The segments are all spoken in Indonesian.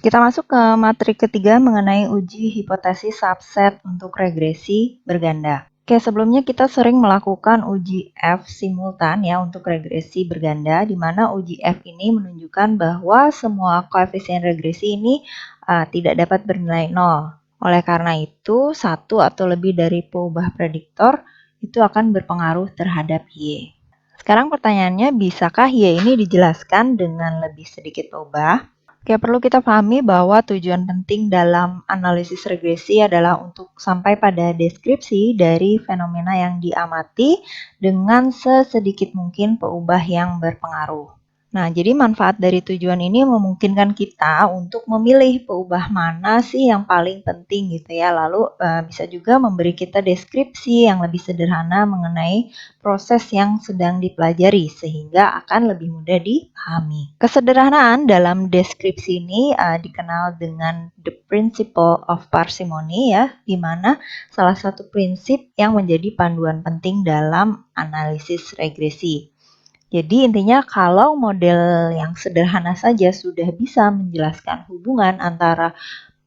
Kita masuk ke materi ketiga mengenai uji hipotesis subset untuk regresi berganda. Oke, sebelumnya kita sering melakukan uji F simultan ya untuk regresi berganda, di mana uji F ini menunjukkan bahwa semua koefisien regresi ini tidak dapat bernilai 0. Oleh karena itu, satu atau lebih dari peubah prediktor itu akan berpengaruh terhadap Y. Sekarang pertanyaannya, bisakah Y ini dijelaskan dengan lebih sedikit peubah? Oke, perlu kita pahami bahwa tujuan penting dalam analisis regresi adalah untuk sampai pada deskripsi dari fenomena yang diamati dengan sesedikit mungkin peubah yang berpengaruh. Nah, jadi manfaat dari tujuan ini memungkinkan kita untuk memilih peubah mana sih yang paling penting gitu ya. Lalu bisa juga memberi kita deskripsi yang lebih sederhana mengenai proses yang sedang dipelajari sehingga akan lebih mudah dipahami. Kesederhanaan dalam deskripsi ini dikenal dengan the principle of parsimony ya, di mana salah satu prinsip yang menjadi panduan penting dalam analisis regresi. Jadi intinya kalau model yang sederhana saja sudah bisa menjelaskan hubungan antara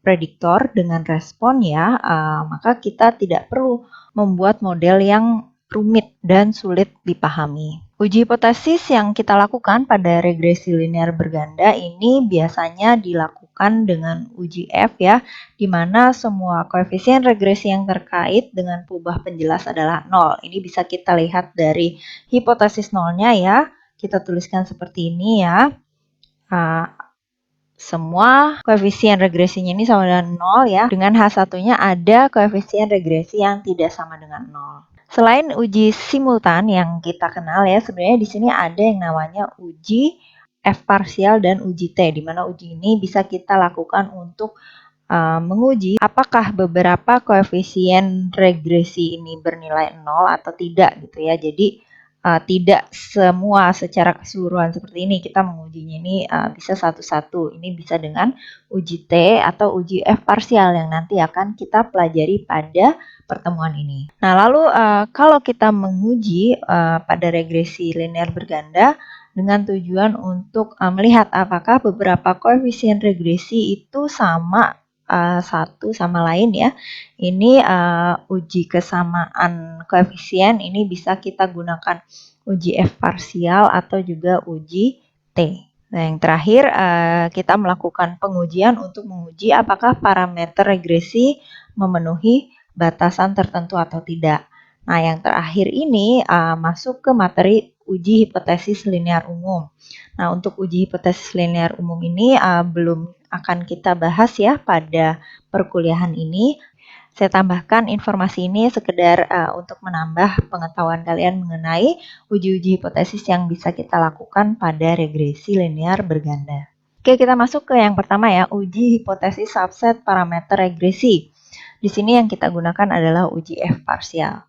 prediktor dengan respon ya, maka kita tidak perlu membuat model yang rumit dan sulit dipahami. Uji hipotesis yang kita lakukan pada regresi linear berganda ini biasanya dilakukan dengan uji F ya, di mana semua koefisien regresi yang terkait dengan peubah penjelas adalah 0. Ini bisa kita lihat dari hipotesis nolnya ya. Kita tuliskan seperti ini ya. Semua koefisien regresinya ini sama dengan 0 ya. Dengan H1-nya ada koefisien regresi yang tidak sama dengan 0. Selain uji simultan yang kita kenal ya, sebenarnya di sini ada yang namanya uji F parsial dan uji T, di mana uji ini bisa kita lakukan untuk menguji apakah beberapa koefisien regresi ini bernilai 0 atau tidak gitu ya. Jadi tidak semua secara keseluruhan seperti ini, kita mengujinya ini bisa satu-satu. Ini bisa dengan uji T atau uji F parsial yang nanti akan kita pelajari pada pertemuan ini. Nah, lalu kalau kita menguji pada regresi linear berganda dengan tujuan untuk melihat apakah beberapa koefisien regresi itu sama satu sama lain ya. Ini uji kesamaan koefisien ini bisa kita gunakan uji F parsial atau juga uji T. Nah, yang terakhir kita melakukan pengujian untuk menguji apakah parameter regresi memenuhi batasan tertentu atau tidak. Nah, yang terakhir ini masuk ke materi uji hipotesis linear umum. Nah, untuk uji hipotesis linear umum ini belum akan kita bahas ya pada perkuliahan ini. Saya tambahkan informasi ini sekedar untuk menambah pengetahuan kalian mengenai uji-uji hipotesis yang bisa kita lakukan pada regresi linear berganda. Oke, kita masuk ke yang pertama ya, uji hipotesis subset parameter regresi. Di sini yang kita gunakan adalah uji F parsial.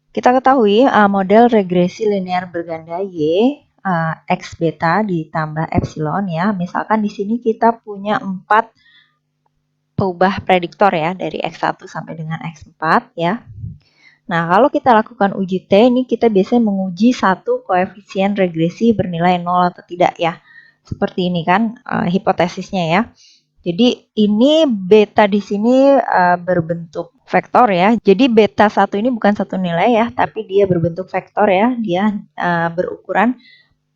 Kita ketahui model regresi linear berganda Y X beta ditambah epsilon ya. Misalkan di sini kita punya 4 peubah prediktor ya dari X1 sampai dengan X4 ya. Nah, kalau kita lakukan uji T ini kita biasanya menguji satu koefisien regresi bernilai 0 atau tidak ya. Seperti ini kan hipotesisnya ya. Jadi ini beta di sini berbentuk vektor ya. Jadi beta 1 ini bukan satu nilai ya, tapi dia berbentuk vektor ya. Dia berukuran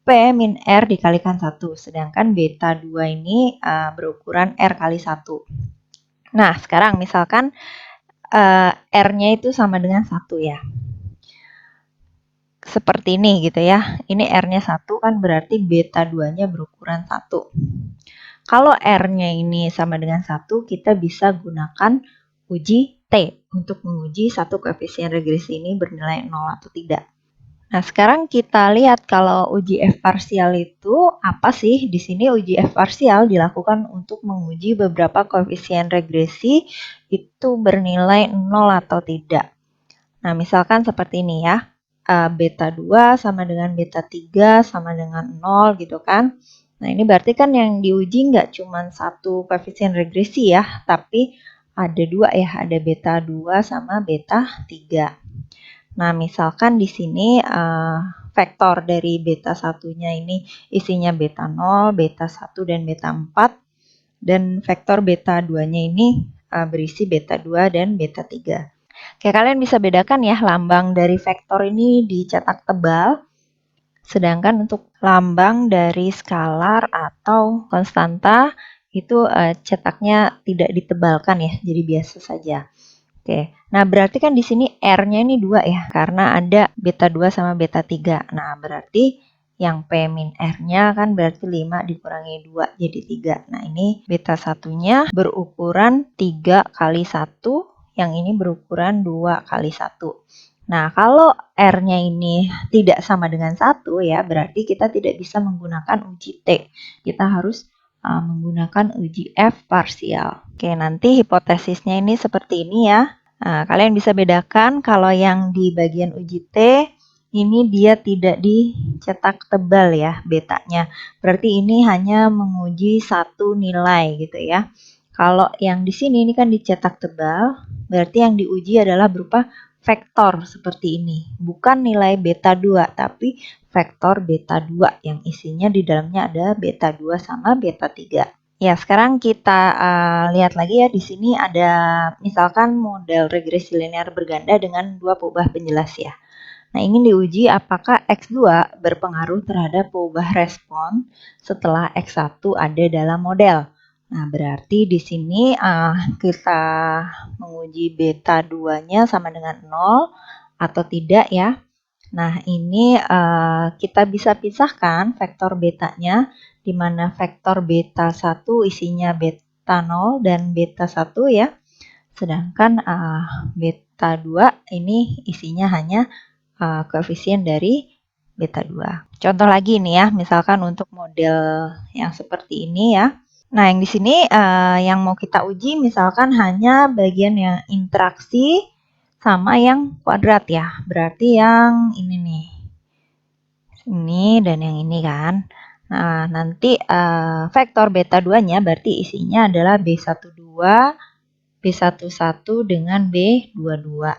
P min R dikalikan 1. Sedangkan beta 2 ini berukuran R kali 1. Nah, sekarang misalkan R-nya itu sama dengan 1 ya. Seperti ini gitu ya. Ini R-nya 1 kan berarti beta 2-nya berukuran 1. Kalau R-nya ini sama dengan 1, kita bisa gunakan uji T untuk menguji satu koefisien regresi ini bernilai 0 atau tidak. Nah, sekarang kita lihat kalau uji F parsial itu apa sih? Di sini uji F parsial dilakukan untuk menguji beberapa koefisien regresi itu bernilai 0 atau tidak. Nah, misalkan seperti ini ya. Beta 2 sama dengan beta 3 sama dengan 0 gitu kan. Nah, ini berarti kan yang diuji nggak cuma satu koefisien regresi ya, tapi ada dua ya, ada beta 2 sama beta 3. Nah, misalkan di sini vektor dari beta 1-nya ini isinya beta 0, beta 1, dan beta 4. Dan vektor beta 2-nya ini berisi beta 2 dan beta 3. Oke, kalian bisa bedakan ya, lambang dari vektor ini dicetak tebal, sedangkan untuk lambang dari skalar atau konstanta itu cetaknya tidak ditebalkan ya, jadi biasa saja. Oke, nah berarti kan di sini R-nya ini 2 ya, karena ada beta 2 sama beta 3. Nah, berarti yang P min R-nya kan berarti 5 dikurangi 2 jadi 3. Nah, ini beta 1-nya berukuran 3 kali 1, yang ini berukuran 2 kali 1. Nah, kalau R-nya ini tidak sama dengan 1 ya, berarti kita tidak bisa menggunakan uji T. Kita harus menggunakan uji F parsial. Oke, nanti hipotesisnya ini seperti ini ya. Nah, kalian bisa bedakan kalau yang di bagian uji T, ini dia tidak dicetak tebal ya betanya. Berarti ini hanya menguji satu nilai gitu ya. Kalau yang di sini ini kan dicetak tebal, berarti yang diuji adalah berupa vektor seperti ini. Bukan nilai beta 2, tapi vektor beta 2 yang isinya di dalamnya ada beta 2 sama beta 3. Ya, sekarang kita lihat lagi ya, di sini ada misalkan model regresi linear berganda dengan dua peubah penjelas ya. Nah, ingin diuji apakah X2 berpengaruh terhadap peubah respon setelah X1 ada dalam model. Nah, berarti di sini kita menguji beta 2-nya sama dengan 0 atau tidak ya. Nah, ini kita bisa pisahkan vektor betanya, di mana vektor beta 1 isinya beta 0 dan beta 1 ya. Sedangkan beta 2 ini isinya hanya koefisien dari beta 2. Contoh lagi nih ya, misalkan untuk model yang seperti ini ya. Nah, yang di sini yang mau kita uji misalkan hanya bagian yang interaksi sama yang kuadrat ya. Berarti yang ini nih. Ini dan yang ini kan. Nah, nanti vektor beta 2-nya berarti isinya adalah B12, B11 dengan B22.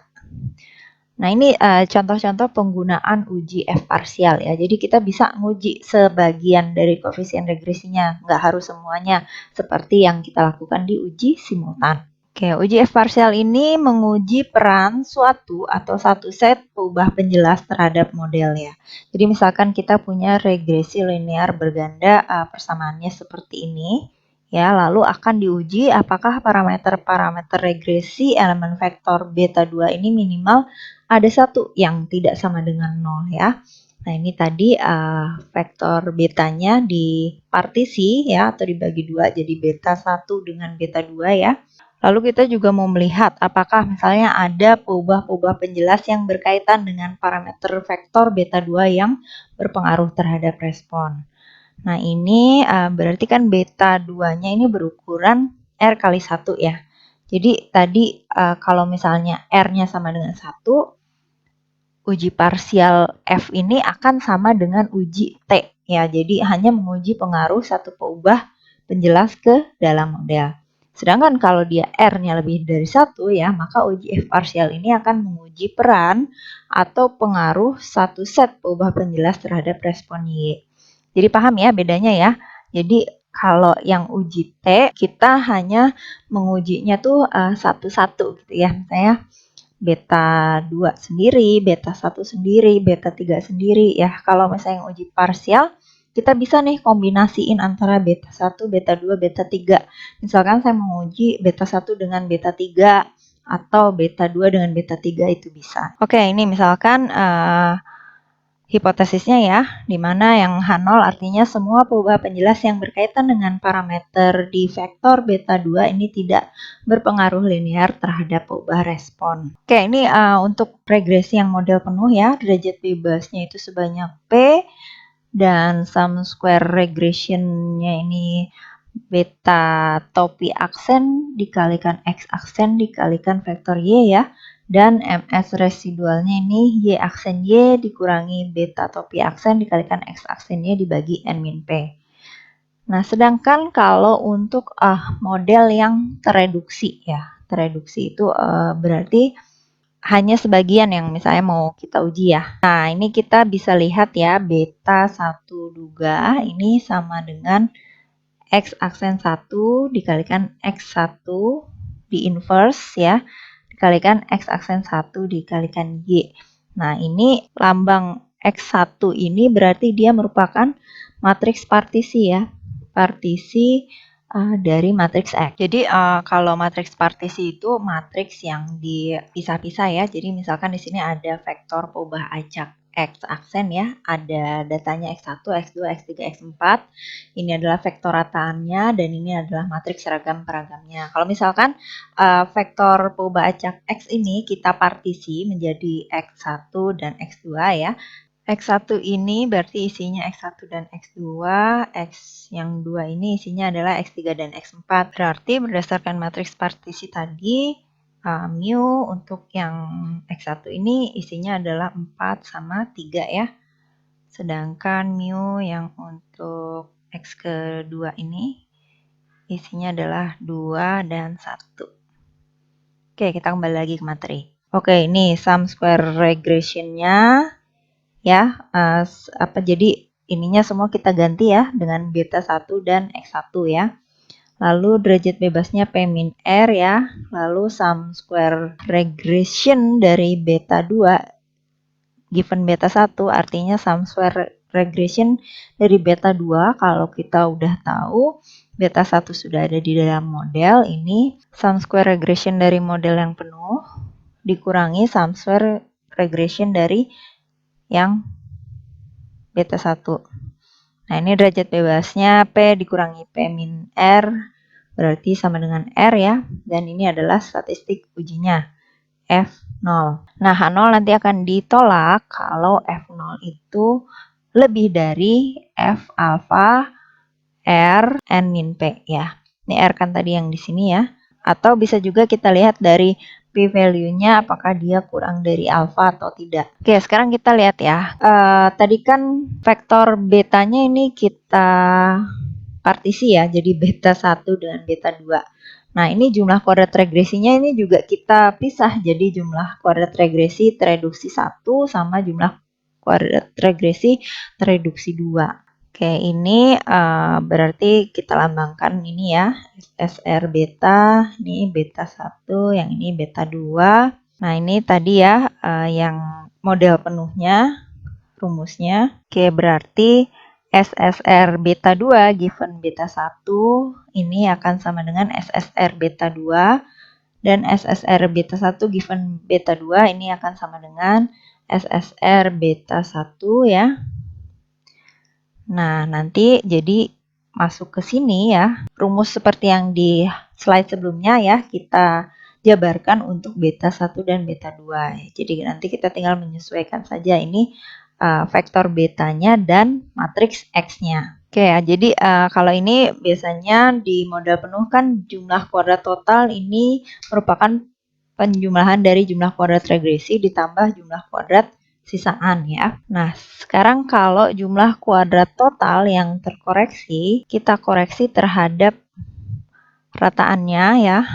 Nah, ini contoh-contoh penggunaan uji F parsial ya. Jadi kita bisa nguji sebagian dari koefisien regresinya, nggak harus semuanya, seperti yang kita lakukan di uji simultan. Oke, uji F parsial ini menguji peran suatu atau satu set peubah penjelas terhadap model ya. Jadi misalkan kita punya regresi linear berganda persamaannya seperti ini. Ya, lalu akan diuji apakah parameter-parameter regresi elemen vektor beta 2 ini minimal ada satu yang tidak sama dengan 0 ya. Nah, ini tadi vektor betanya di partisi ya, atau dibagi dua jadi beta 1 dengan beta 2 ya. Lalu kita juga mau melihat apakah misalnya ada peubah-peubah penjelas yang berkaitan dengan parameter vektor beta 2 yang berpengaruh terhadap respon. Nah, ini berarti kan beta 2-nya ini berukuran R kali 1 ya. Jadi tadi kalau misalnya R-nya sama dengan 1, uji parsial F ini akan sama dengan uji T ya. Jadi hanya menguji pengaruh satu peubah penjelas ke dalam model. Sedangkan kalau dia R-nya lebih dari 1 ya, maka uji F parsial ini akan menguji peran atau pengaruh satu set peubah penjelas terhadap respon Y. Jadi paham ya bedanya ya. Jadi kalau yang uji T, kita hanya mengujinya tuh satu-satu gitu ya. Misalnya beta 2 sendiri, beta 1 sendiri, beta 3 sendiri ya. Kalau misalnya yang uji parsial, kita bisa nih kombinasiin antara beta 1, beta 2, beta 3. Misalkan saya menguji beta 1 dengan beta 3 atau beta 2 dengan beta 3 itu bisa. Oke, ini misalkan hipotesisnya ya, di mana yang H0 artinya semua peubah penjelas yang berkaitan dengan parameter di vektor beta 2 ini tidak berpengaruh linear terhadap peubah respon. Oke, ini untuk regresi yang model penuh ya, derajat bebasnya itu sebanyak P, dan sum square regressionnya ini beta topi aksen dikalikan X aksen dikalikan vektor Y ya. Dan MS residualnya ini Y aksen Y dikurangi beta topi aksen dikalikan X aksen Y dibagi N min P. Nah, sedangkan kalau untuk model yang tereduksi ya. Tereduksi itu berarti hanya sebagian yang misalnya mau kita uji ya. Nah, ini kita bisa lihat ya, beta 1 duga ini sama dengan X aksen 1 dikalikan X1 di inverse ya, dikalikan X aksen 1 dikalikan Y. Nah, ini lambang X1 ini berarti dia merupakan matriks partisi ya. Partisi dari matriks X. Jadi kalau matriks partisi itu matriks yang dipisah-pisah ya. Jadi misalkan di sini ada vektor peubah acak X aksen ya, ada datanya X1, X2, X3, X4. Ini adalah vektor rataannya dan ini adalah matriks seragam peragamnya. Kalau misalkan vektor peubah acak X ini kita partisi menjadi X1 dan X2 ya. X1 ini berarti isinya X1 dan X2, X yang 2 ini isinya adalah X3 dan X4. Berarti berdasarkan matriks partisi tadi, mu untuk yang X1 ini isinya adalah 4 sama 3 ya. Sedangkan mu yang untuk X kedua ini isinya adalah 2 dan 1. Oke, kita kembali lagi ke materi. Oke, ini sum square regression-nya ya. Jadi ininya semua kita ganti ya dengan beta 1 dan X1 ya. Lalu derajat bebasnya P min R ya. Lalu sum square regression dari beta 2 given beta 1 artinya sum square regression dari beta 2 kalau kita udah tahu beta 1 sudah ada di dalam model, ini sum square regression dari model yang penuh dikurangi sum square regression dari yang beta 1. Nah, ini derajat bebasnya P dikurangi P min R berarti sama dengan R ya. Dan ini adalah statistik ujinya F0. Nah, H0 nanti akan ditolak kalau F0 itu lebih dari F alpha R N min P ya. Ini R kan tadi yang di sini ya. Atau bisa juga kita lihat dari p-value-nya apakah dia kurang dari alfa atau tidak. Oke, sekarang kita lihat ya. Tadi kan vektor betanya ini kita partisi ya, jadi beta 1 dengan beta 2. Nah, ini jumlah kuadrat regresinya ini juga kita pisah, jadi jumlah kuadrat regresi tereduksi 1 sama jumlah kuadrat regresi tereduksi 2. Oke, ini berarti kita lambangkan ini ya, SR beta, ini beta 1, yang ini beta 2. Nah, ini tadi ya yang model penuhnya, rumusnya. Oke, berarti SSR beta 2 given beta 1 ini akan sama dengan SSR beta 2 dan SSR beta 1 given beta 2 ini akan sama dengan SSR beta 1 ya. Nah, nanti jadi masuk ke sini ya. Rumus seperti yang di slide sebelumnya ya, kita jabarkan untuk beta 1 dan beta 2. Jadi nanti kita tinggal menyesuaikan saja ini vektor betanya dan matriks X-nya. Oke ya, jadi kalau ini biasanya di model penuh kan jumlah kuadrat total ini merupakan penjumlahan dari jumlah kuadrat regresi ditambah jumlah kuadrat sisaan ya. Nah, sekarang kalau jumlah kuadrat total yang terkoreksi, kita koreksi terhadap rataannya ya.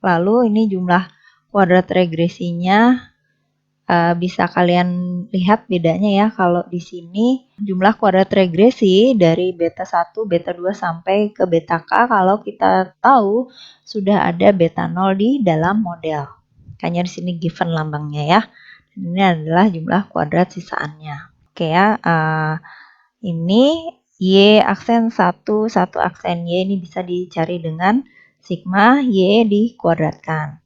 Lalu ini jumlah kuadrat regresinya bisa kalian lihat bedanya ya. Kalau di sini jumlah kuadrat regresi dari beta 1, beta 2 sampai ke beta K kalau kita tahu sudah ada beta 0 di dalam model. Makanya di sini given lambangnya ya. Ini adalah jumlah kuadrat sisaannya. Oke ya, ini Y aksen 1, 1 aksen Y ini bisa dicari dengan sigma Y dikuadratkan.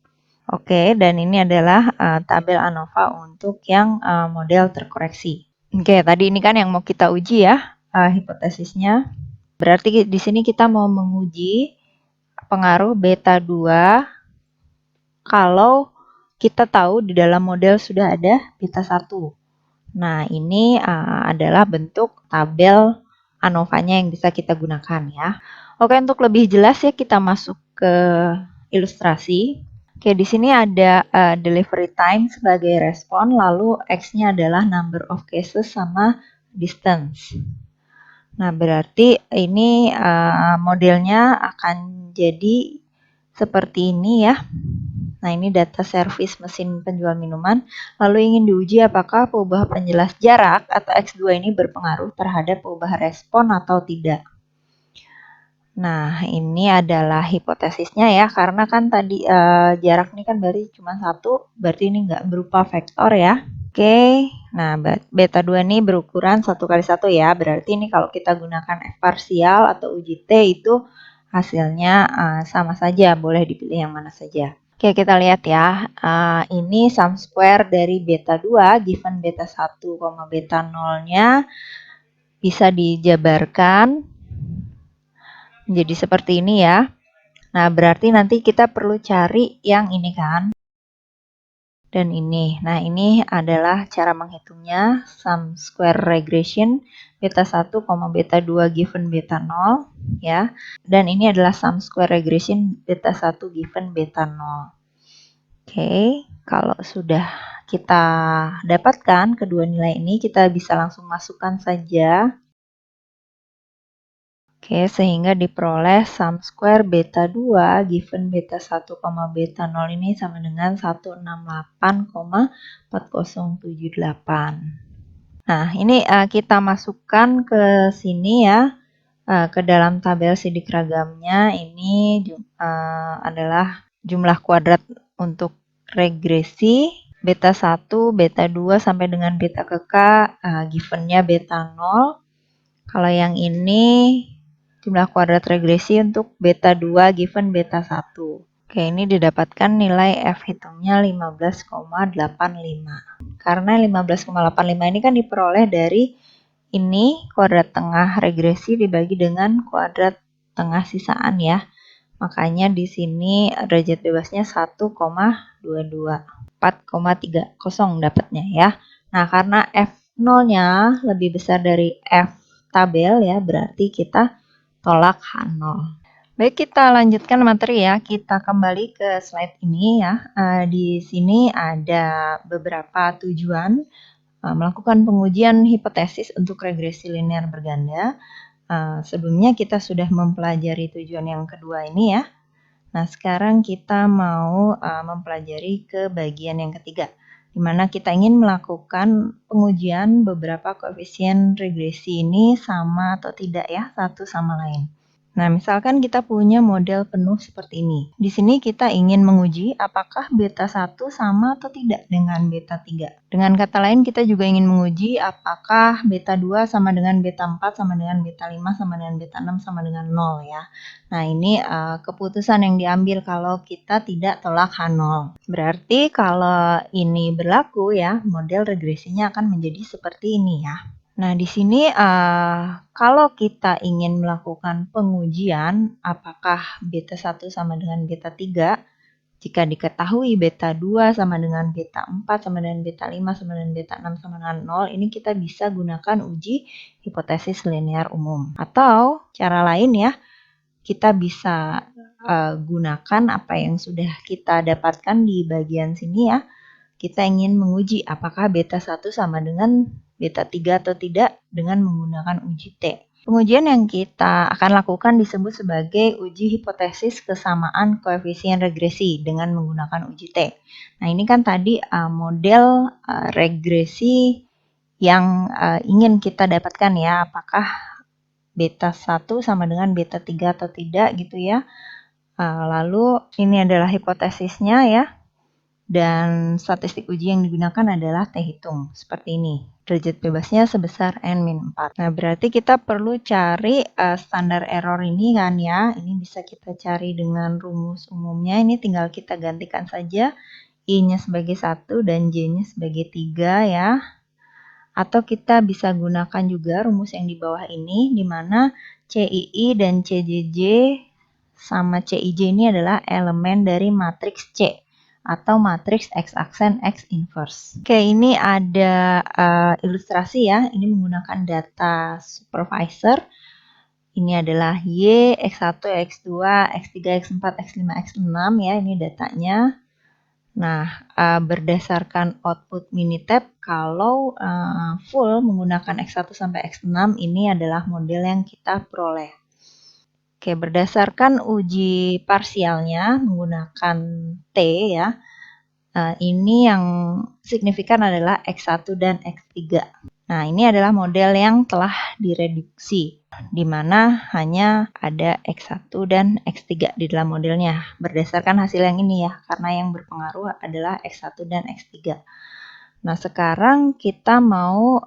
Oke, dan ini adalah tabel ANOVA untuk yang model terkoreksi. Oke, tadi ini kan yang mau kita uji ya, hipotesisnya. Berarti di sini kita mau menguji pengaruh beta 2 kalau kita tahu di dalam model sudah ada beta 1. Nah, ini adalah bentuk tabel ANOVA-nya yang bisa kita gunakan ya. Oke, untuk lebih jelas ya kita masuk ke ilustrasi. Oke, di sini ada delivery time sebagai respon, lalu X-nya adalah number of cases sama distance. Nah, berarti ini modelnya akan jadi seperti ini ya. Nah, ini data servis mesin penjual minuman. Lalu ingin diuji apakah peubah penjelas jarak atau X2 ini berpengaruh terhadap peubah respon atau tidak. Nah, ini adalah hipotesisnya ya, karena kan tadi jarak ini kan berarti cuma 1, berarti ini nggak berupa vektor ya. Oke, nah beta 2 ini berukuran 1 kali 1 ya, berarti ini kalau kita gunakan F parsial atau uji T itu hasilnya sama saja, boleh dipilih yang mana saja. Oke, kita lihat ya, ini sum square dari beta 2 given beta 1, beta 0-nya bisa dijabarkan menjadi seperti ini ya. Nah, berarti nanti kita perlu cari yang ini kan. Dan ini. Nah, ini adalah cara menghitungnya sum square regression beta 1, beta 2 given beta 0 ya. Dan ini adalah sum square regression beta 1 given beta 0. Oke, kalau sudah kita dapatkan kedua nilai ini, kita bisa langsung masukkan saja. Oke, sehingga diperoleh sum square beta 2 given beta 1, beta 0 ini sama dengan 168,4078. Nah, ini kita masukkan ke sini ya, ke dalam tabel sidik ragamnya. Ini adalah jumlah kuadrat untuk regresi beta 1, beta 2 sampai dengan beta ke K, givennya beta 0. Kalau yang ini jumlah kuadrat regresi untuk beta 2 given beta 1. Oke, ini didapatkan nilai F hitungnya 15,85. Karena 15,85 ini kan diperoleh dari ini kuadrat tengah regresi dibagi dengan kuadrat tengah sisaan ya. Makanya di sini derajat bebasnya 1,22. 4,30 dapatnya ya. Nah, karena F0-nya lebih besar dari F tabel ya, berarti kita tolak H0. Baik, kita lanjutkan materi ya. Kita kembali ke slide ini ya. Di sini ada beberapa tujuan melakukan pengujian hipotesis untuk regresi linear berganda. Sebelumnya kita sudah mempelajari tujuan yang kedua ini ya. Nah, sekarang kita mau mempelajari ke bagian yang ketiga, di mana kita ingin melakukan pengujian beberapa koefisien regresi ini sama atau tidak ya, satu sama lain. Nah, misalkan kita punya model penuh seperti ini. Di sini kita ingin menguji apakah beta 1 sama atau tidak dengan beta 3. Dengan kata lain, kita juga ingin menguji apakah beta 2 sama dengan beta 4, sama dengan beta 5, sama dengan beta 6, sama dengan 0 ya. Nah, ini keputusan yang diambil kalau kita tidak tolak H0. Berarti kalau ini berlaku ya, model regresinya akan menjadi seperti ini ya. Nah, di sini kalau kita ingin melakukan pengujian apakah beta 1 sama dengan beta 3, jika diketahui beta 2 sama dengan beta 4, sama dengan beta 5, sama dengan beta 6, sama dengan 0, ini kita bisa gunakan uji hipotesis linear umum. Atau cara lain ya, kita bisa gunakan apa yang sudah kita dapatkan di bagian sini ya. Kita ingin menguji apakah beta 1 sama dengan beta 3 atau tidak dengan menggunakan uji T. Pengujian yang kita akan lakukan disebut sebagai uji hipotesis kesamaan koefisien regresi dengan menggunakan uji T. Nah, ini kan tadi model regresi yang ingin kita dapatkan ya, apakah beta 1 sama dengan beta 3 atau tidak gitu ya. Lalu ini adalah hipotesisnya ya. Dan statistik uji yang digunakan adalah T hitung, seperti ini. Derajat bebasnya sebesar N-4. Nah, berarti kita perlu cari standar error ini kan ya. Ini bisa kita cari dengan rumus umumnya. Ini tinggal kita gantikan saja I-nya sebagai 1 dan J-nya sebagai 3 ya. Atau kita bisa gunakan juga rumus yang di bawah ini, di mana CII dan CJJ sama CIJ ini adalah elemen dari matriks C atau matriks X aksen X inverse. Oke, ini ada ilustrasi ya. Ini menggunakan data supervisor. Ini adalah Y, X1, X2, X3, X4, X5, X6 ya. Ini datanya. Nah, berdasarkan output Minitab, kalau full menggunakan X1 sampai X6, ini adalah model yang kita peroleh. Oke, berdasarkan uji parsialnya menggunakan T ya, Ini yang signifikan adalah X1 dan X3. Nah, ini adalah model yang telah direduksi, di mana hanya ada X1 dan X3 di dalam modelnya. Berdasarkan hasil yang ini ya, karena yang berpengaruh adalah X1 dan X3. Nah, sekarang kita mau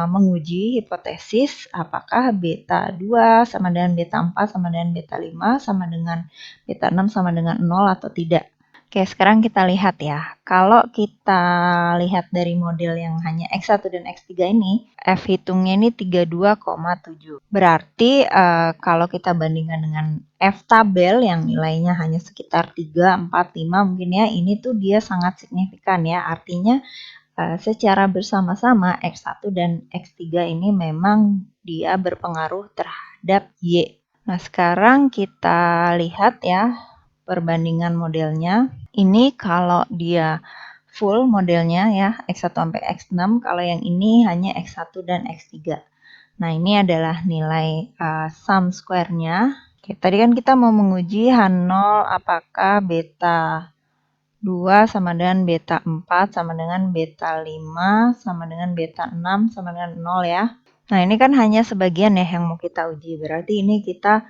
menguji hipotesis apakah beta 2 sama dengan beta 4 sama dengan beta 5 sama dengan beta 6 sama dengan 0 atau tidak. Oke, sekarang kita lihat ya. Kalau kita lihat dari model yang hanya X1 dan X3 ini, F hitungnya ini 32,7. Berarti kalau kita bandingkan dengan F tabel yang nilainya hanya sekitar 3, 4, 5 mungkin ya, ini tuh dia sangat signifikan ya. Artinya secara bersama-sama X1 dan X3 ini memang dia berpengaruh terhadap Y. Nah, sekarang kita lihat ya perbandingan modelnya. Ini kalau dia full modelnya ya, X1 sampai X6, kalau yang ini hanya X1 dan X3. Nah, ini adalah nilai sum square-nya. Oke, tadi kan kita mau menguji H0 apakah beta 2 sama dengan beta 4 sama dengan beta 5 sama dengan beta 6 sama dengan 0 ya. Nah, ini kan hanya sebagian ya yang mau kita uji. Berarti ini kita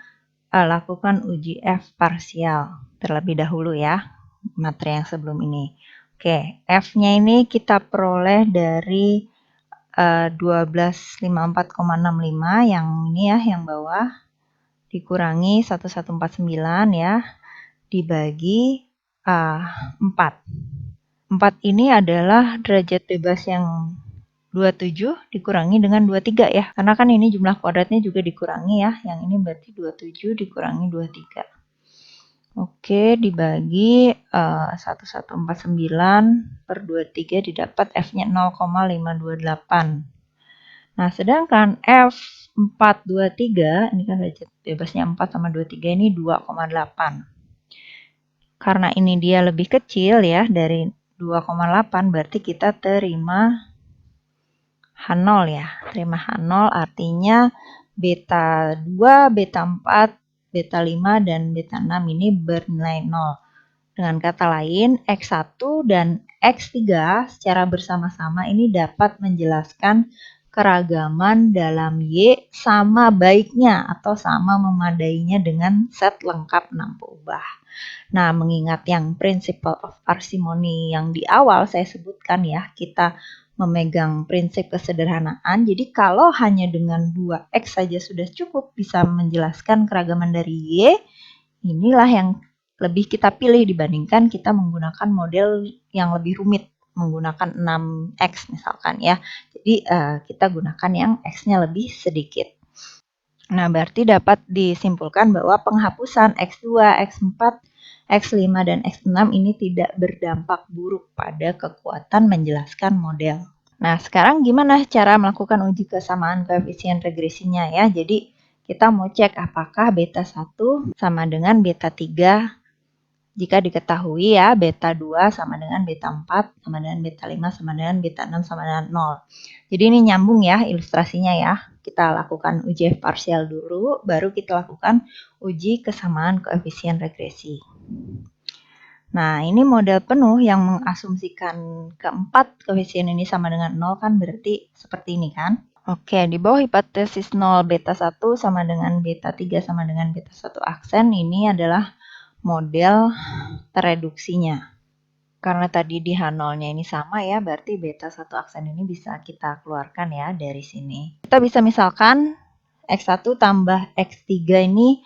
lakukan uji F parsial terlebih dahulu ya, materi yang sebelum ini. Oke, F-nya ini kita peroleh dari 1254,65 yang ini ya, yang bawah, dikurangi 1149 ya, dibagi 4. 4 ini adalah derajat bebas yang 27 dikurangi dengan 23 ya. Karena kan ini jumlah kuadratnya juga dikurangi ya. Yang ini berarti 27 dikurangi 23. Oke, dibagi 1149 per 23 didapat F-nya 0,528. Nah, sedangkan F423, ini kan derajat bebasnya 4 sama 23 ini 2,8. Karena ini dia lebih kecil ya dari 2,8, berarti kita terima H0 ya. Terima H0 artinya beta 2, beta 4, beta 5, dan beta 6 ini bernilai 0. Dengan kata lain, X1 dan X3 secara bersama-sama ini dapat menjelaskan keragaman dalam Y sama baiknya atau sama memadainya dengan set lengkap 6 peubah. Nah, mengingat yang principle of parsimony yang di awal saya sebutkan ya, kita memegang prinsip kesederhanaan. Jadi kalau hanya dengan 2X saja sudah cukup bisa menjelaskan keragaman dari Y, inilah yang lebih kita pilih dibandingkan kita menggunakan model yang lebih rumit, menggunakan 6X misalkan ya. Jadi kita gunakan yang X-nya lebih sedikit. Nah, berarti dapat disimpulkan bahwa penghapusan X2, X4, X5, dan X6 ini tidak berdampak buruk pada kekuatan menjelaskan model. Nah, sekarang gimana cara melakukan uji kesamaan koefisien regresinya ya? Jadi, kita mau cek apakah beta 1 sama dengan beta 3 jika diketahui ya beta 2 sama dengan beta 4 sama dengan beta 5 sama dengan beta 6 sama dengan 0. Jadi ini nyambung ya ilustrasinya ya. Kita lakukan uji F parsial dulu, baru kita lakukan uji kesamaan koefisien regresi. Nah, ini model penuh yang mengasumsikan keempat koefisien ini sama dengan 0 kan berarti seperti ini kan. Oke, di bawah hipotesis 0 beta 1 sama dengan beta 3 sama dengan beta 1 aksen, ini adalah model tereduksinya. Karena tadi di H0-nya ini sama ya, berarti beta 1 aksen ini bisa kita keluarkan ya dari sini. Kita bisa misalkan X1 tambah X3 ini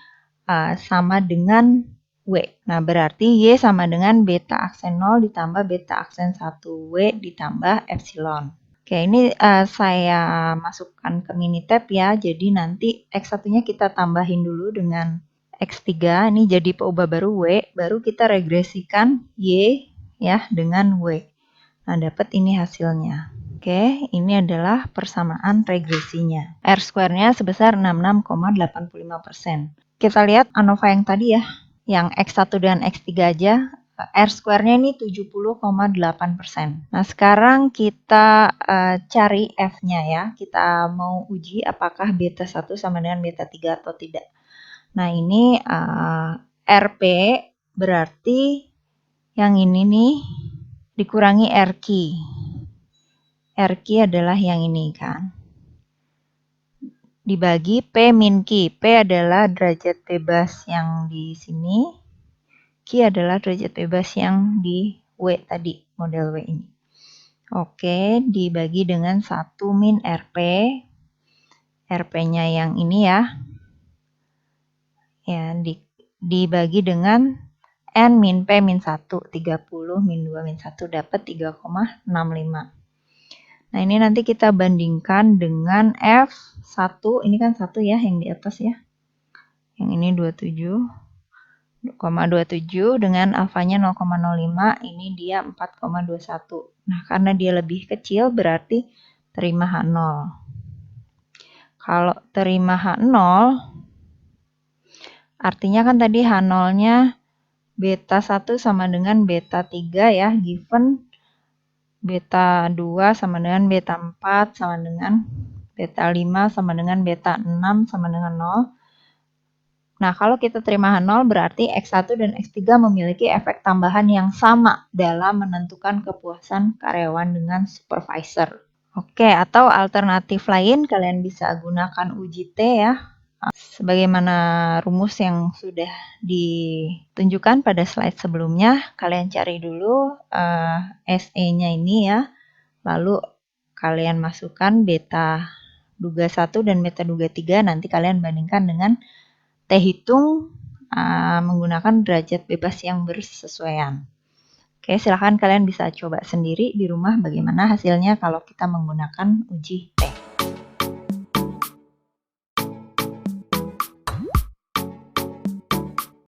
sama dengan W. Nah, berarti Y sama dengan beta aksen 0 ditambah beta aksen 1W ditambah epsilon. Oke, ini saya masukkan ke Minitab ya, jadi nanti X1-nya kita tambahin dulu dengan X3, ini jadi peubah baru W, baru kita regresikan Y ya dengan W. Nah, dapat ini hasilnya. Oke, ini adalah persamaan regresinya. R-square-nya sebesar 66,85%. Kita lihat ANOVA yang tadi ya, yang X1 dan X3 aja, R-square-nya ini 70,8%. Nah, sekarang kita cari F-nya ya. Kita mau uji apakah beta 1 sama dengan beta 3 atau tidak. Nah, ini RP berarti yang ini nih dikurangi RQ. RQ adalah yang ini kan. Dibagi P min Q. P adalah derajat bebas yang di sini. Q adalah derajat bebas yang di W tadi, model W ini. Oke, dibagi dengan 1 min RP. RP-nya yang ini ya. Ya, dibagi dengan N min P min 1. 30 min 2 min 1 dapat 3,65. Nah, ini nanti kita bandingkan dengan F1, ini kan 1 ya yang di atas ya. Yang ini 27,27 dengan alfanya 0,05, ini dia 4,21. Nah, karena dia lebih kecil berarti terima H0. Kalau terima H0, artinya kan tadi H0-nya beta 1 sama dengan beta 3 ya, given beta 2 sama dengan beta 4 sama dengan beta 5 sama dengan beta 6 sama dengan 0. Nah, kalau kita terima H0 berarti X1 dan X3 memiliki efek tambahan yang sama dalam menentukan kepuasan karyawan dengan supervisor. Oke, atau alternatif lain kalian bisa gunakan uji T ya. Sebagaimana rumus yang sudah ditunjukkan pada slide sebelumnya, kalian cari dulu SE-nya ini ya. Lalu kalian masukkan beta duga 1 dan beta duga 3, nanti kalian bandingkan dengan T hitung menggunakan derajat bebas yang bersesuaian. Oke, silahkan kalian bisa coba sendiri di rumah bagaimana hasilnya kalau kita menggunakan uji